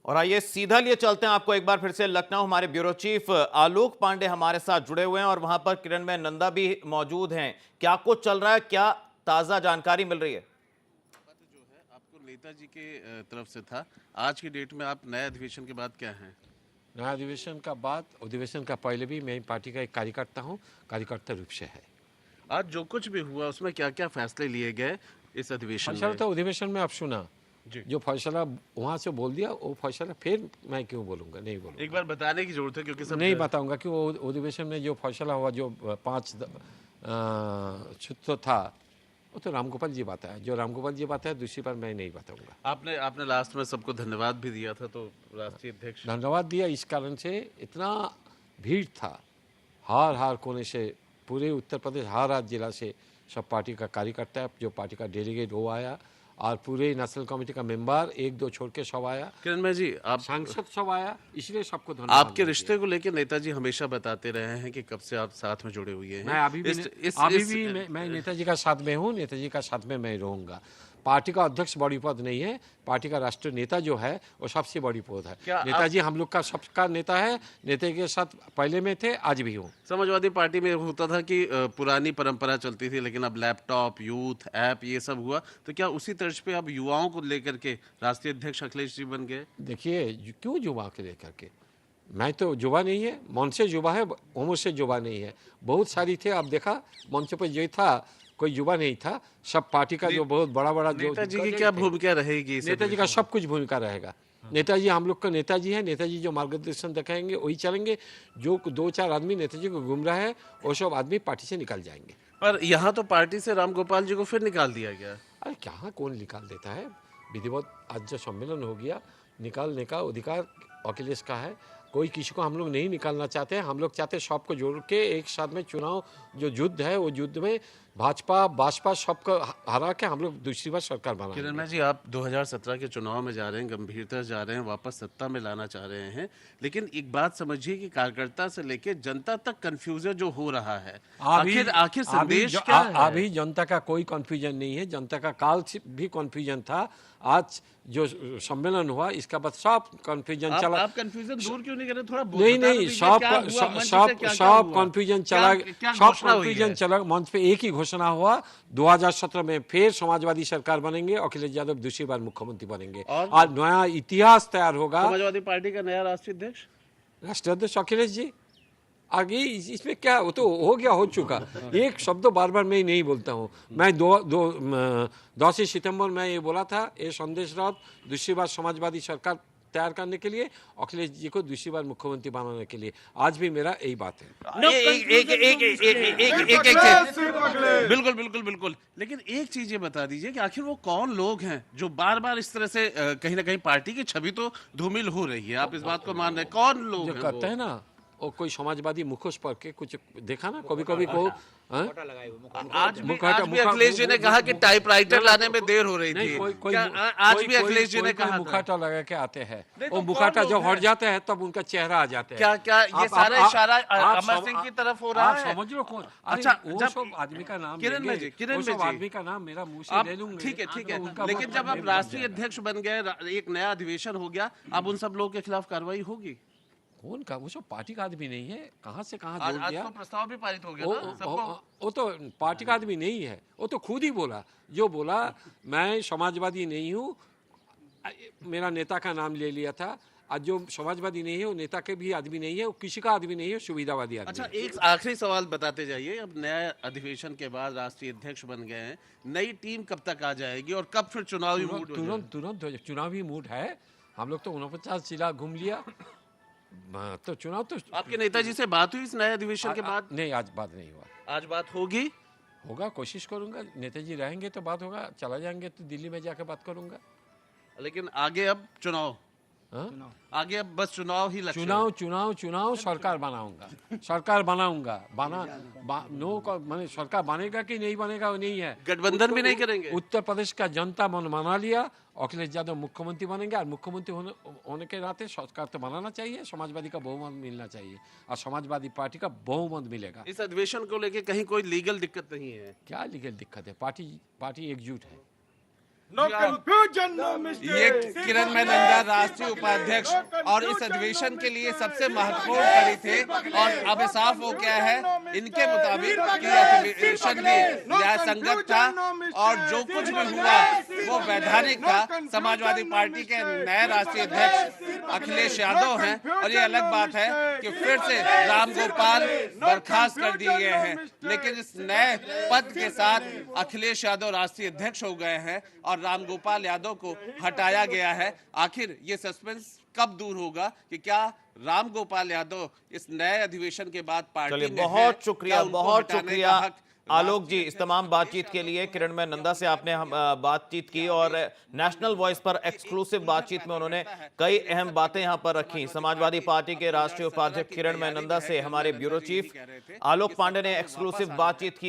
और आइए सीधा लिए चलते हैं आपको एक बार फिर से लखनऊ। हमारे ब्यूरो चीफ आलोक पांडे हमारे साथ जुड़े हुए हैं और वहां पर किरणमय नंदा भी मौजूद हैं। क्या कुछ चल रहा है, क्या ताजा जानकारी मिल रही है? पत्र जो है आपको नेताजी के तरफ से था। आज की डेट में आप नए अधिवेशन के बाद क्या हैं? नया अधिवेशन का बाद, अधिवेशन का पहले भी मैं पार्टी का एक कार्यकर्ता हूँ, कार्यकर्ता रूप से है। आज जो कुछ भी हुआ उसमें क्या क्या फैसले लिए गए इस अधिवेशन फैसला में? तो अधिवेशन में आप सुना, जी, जो फैसला वहाँ से बोल दिया वो फैसला फिर मैं क्यों बोलूँगा, नहीं बोलूँगा। एक बार बताने की जरूरत है क्योंकि सब नहीं बताऊँगा कि वो अधिवेशन में जो फैसला हुआ, जो 5 सूत्र था, वो तो रामगोपाल जी बताया। जो रामगोपाल जी बताया दूसरी बार मैं नहीं बताऊँगा। आपने आपने लास्ट में सबको धन्यवाद भी दिया था, तो राष्ट्रीय अध्यक्ष धन्यवाद दिया इस कारण से, इतना भीड़ था, हार कोने से पूरे उत्तर प्रदेश, हर जिला से सब पार्टी का कार्यकर्ता, जो पार्टी का डेलीगेट वो आया, और पूरे नेशनल कमेटी का मेंबर एक दो छोड़ के सब आया, किरणमय जी, आप सांसद सब आया, इसलिए सबको धन्यवाद। आपके रिश्ते को लेकर नेताजी हमेशा बताते रहे हैं कि कब से आप साथ में जुड़े हुए हैं। मैं अभी भी मैं नेताजी का साथ में हूँ, नेताजी का साथ में मैं रहूँगा। पार्टी का अध्यक्ष बड़ी पद नहीं है, पार्टी का राष्ट्रीय नेता जो है वो सबसे बड़ी पद है। नेताजी हम लोग का सबका नेता है, नेता के साथ पहले में थे, आज भी हूँ। समाजवादी पार्टी में होता था कि पुरानी परंपरा चलती थी, लेकिन अब लैपटॉप, यूथ, ऐप, ये सब हुआ, तो क्या उसी तर्ज पे अब युवाओं को लेकर के राष्ट्रीय अध्यक्ष अखिलेश जी बन गए? देखिए क्यों युवा के लेकर के, मैं तो युवा नहीं है, मन से युवा है, उम्र से युवा नहीं है। बहुत सारी थे, आप देखा मंच पर जो था कोई युवा नहीं था, सब पार्टी का जो बहुत बड़ा बड़ा जो नेताजी की क्या भूमिका रहेगी इस नेताजी का सब कुछ भूमिका रहेगा। नेताजी हम लोग का नेताजी है, नेताजी जो मार्गदर्शन दिखाएंगे वही चलेंगे। जो 2-4 आदमी नेताजी को गुमराह है वो सब आदमी पार्टी से निकल जाएंगे। पर यहाँ तो पार्टी से राम गोपाल जी को फिर निकाल दिया गया। अरे कहाँ कौन निकाल देता है, विधिवत आज जो सम्मेलन हो गया, निकालने का अधिकार अखिलेश का है। कोई किसी को हम लोग नहीं निकालना चाहते हैं, हम लोग चाहते हैं सबको जोड़ के एक साथ में चुनाव जो युद्ध है, वो युद्ध में भाजपा बासपा सबको हरा के हम लोग दूसरी बार सरकार बनाएंगे। किरण जी, आप 2017 के चुनाव में जा रहे हैं, गंभीरता से जा रहे हैं, वापस सत्ता में लाना चाह रहे हैं, लेकिन एक बात समझिए कि कार्यकर्ता से लेके जनता तक कंफ्यूजन जो हो रहा है, आखिर संदेश क्या है? अभी जनता का कोई कंफ्यूजन नहीं है, जनता का काल से भी कंफ्यूजन था। आज जो सम्मेलन हुआ इसका बाद सब कंफ्यूजन चला। आप कंफ्यूजन दूर क्यों नहीं कर रहे? थोड़ा नहीं सब कंफ्यूजन चला, सब कंफ्यूजन चला। मंच पे एक ही घोषणा हुआ, 2017 में फिर समाजवादी सरकार बनेंगे, अखिलेश यादव दूसरी बार मुख्यमंत्री बनेंगे, आज नया इतिहास तैयार होगा। समाजवादी पार्टी का नया राष्ट्रीय अध्यक्ष अखिलेश जी। आगे इसमें क्या, वो तो हो गया, हो चुका। एक शब्द बार बार मैं नहीं बोलता हूँ। मैं 10 सितंबर में ये बोला था, ये संदेश राउत दूसरी बार समाजवादी सरकार तैयार करने के लिए, अखिलेश जी को दूसरी बार मुख्यमंत्री बनाने के लिए। आज भी मेरा यही बात है। बिल्कुल बिल्कुल बिल्कुल, लेकिन एक चीज ये बता दीजिए कि आखिर वो कौन लोग हैं जो बार बार इस तरह से कहीं ना कहीं पार्टी की छवि तो धूमिल हो रही है, आप इस बात को मान रहे हैं? कौन लोग जो हैं कहते हैं ना, वो कोई समाजवादी मुखोश पर के कुछ देखा ना, कभी कभी को आज भी अखिलेश जी ने कहा कि टाइपराइटर लाने में देर हो रही थी। आज भी अखिलेश जी ने कहा मुखौटा लगा के आते हैं, वो मुखौटा जब हट जाता है तब उनका चेहरा आ जाता है। क्या ये सारा इशारा अमर सिंह की तरफ हो रहा है? समझ लो कौन? अच्छा, वो सब आदमी का नाम किरण में जी आदमी का नाम मेरा मुंह से ले लूंगा। ठीक है, लेकिन जब आप राष्ट्रीय अध्यक्ष बन गए, एक नया अधिवेशन हो गया, अब उन सब लोगों के खिलाफ कार्रवाई होगी? कौन का? वो सब पार्टी का आदमी नहीं है, कहाँ से कहाँ जोड़ दिया। तो प्रस्ताव भी पारित हो गया ना सबको। वो तो पार्टी का आदमी नहीं है, वो तो खुद ही बोला। जो बोला मैं समाजवादी नहीं हूँ, मेरा नेता का नाम ले लिया था। आज जो समाजवादी नहीं है वो नेता के भी आदमी नहीं है, वो किसी का आदमी नहीं है, सुविधावादी आदमी। अच्छा, एक आखिरी सवाल बताते जाइए। अब नया अधिवेशन के बाद राष्ट्रीय अध्यक्ष बन गए हैं, नई टीम कब तक आ जाएगी और कब फिर चुनावी मूड? तुरंत चुनावी मूड है। हम लोग तो 49 जिला घूम लिया, तो चुनाव तो। आपके नेताजी से बात हुई इस नए अधिवेशन के बाद? नहीं, आज बात नहीं हुआ। आज बात होगी? होगा, कोशिश करूंगा। नेताजी रहेंगे तो बात होगा, चला जाएंगे तो दिल्ली में जाकर बात करूंगा। लेकिन आगे अब चुनाव, आगे अब बस चुनाव ही लक्ष्य है। चुनाव सरकार बनाऊंगा, सरकार बनाऊंगा। मैंने सरकार बनेगा कि नहीं बनेगा वो नहीं है। गठबंधन भी नहीं करेंगे? उत्तर प्रदेश का जनता मन बना लिया, अखिलेश यादव मुख्यमंत्री बनेंगे, और मुख्यमंत्री होने के नाते सरकार तो बनाना चाहिए, समाजवादी का बहुमत मिलना चाहिए, और समाजवादी पार्टी का बहुमत मिलेगा। इस अधिवेशन को लेके कहीं कोई लीगल दिक्कत नहीं है? क्या लीगल दिक्कत है? पार्टी एकजुट है। No confusion, no mistake. ये किरण नंदा राष्ट्रीय उपाध्यक्ष और इस अधिवेशन के लिए सबसे महत्वपूर्ण कड़ी थे और अब साफ हो गया है इनके मुताबिक कि अधिवेशन भी न्याय संगत था और जो कुछ भी हुआ वो वैधानिक था। समाजवादी पार्टी के नए राष्ट्रीय अध्यक्ष अखिलेश यादव हैं और ये अलग बात है कि फिर से राम गोपाल बर्खास्त कर दिए गए हैं, लेकिन इस नए पद के साथ अखिलेश यादव राष्ट्रीय अध्यक्ष हो गए हैं और राम गोपाल यादव को हटाया गया है। आखिर ये सस्पेंस कब दूर होगा कि क्या राम गोपाल यादव इस नए अधिवेशन के बाद पार्टी चलिए, में बहुत शुक्रिया, बहुत हटाने शुक्रिया का हक आलोक जी इस तमाम बातचीत के लिए। किरणमय नंदा से आपने हम बातचीत की और नेशनल वॉइस पर एक्सक्लूसिव बातचीत में उन्होंने कई अहम बातें यहां पर रखी। समाजवादी पार्टी के राष्ट्रीय उपाध्यक्ष किरणमय नंदा से हमारे ब्यूरो चीफ आलोक पांडे ने एक्सक्लूसिव बातचीत की।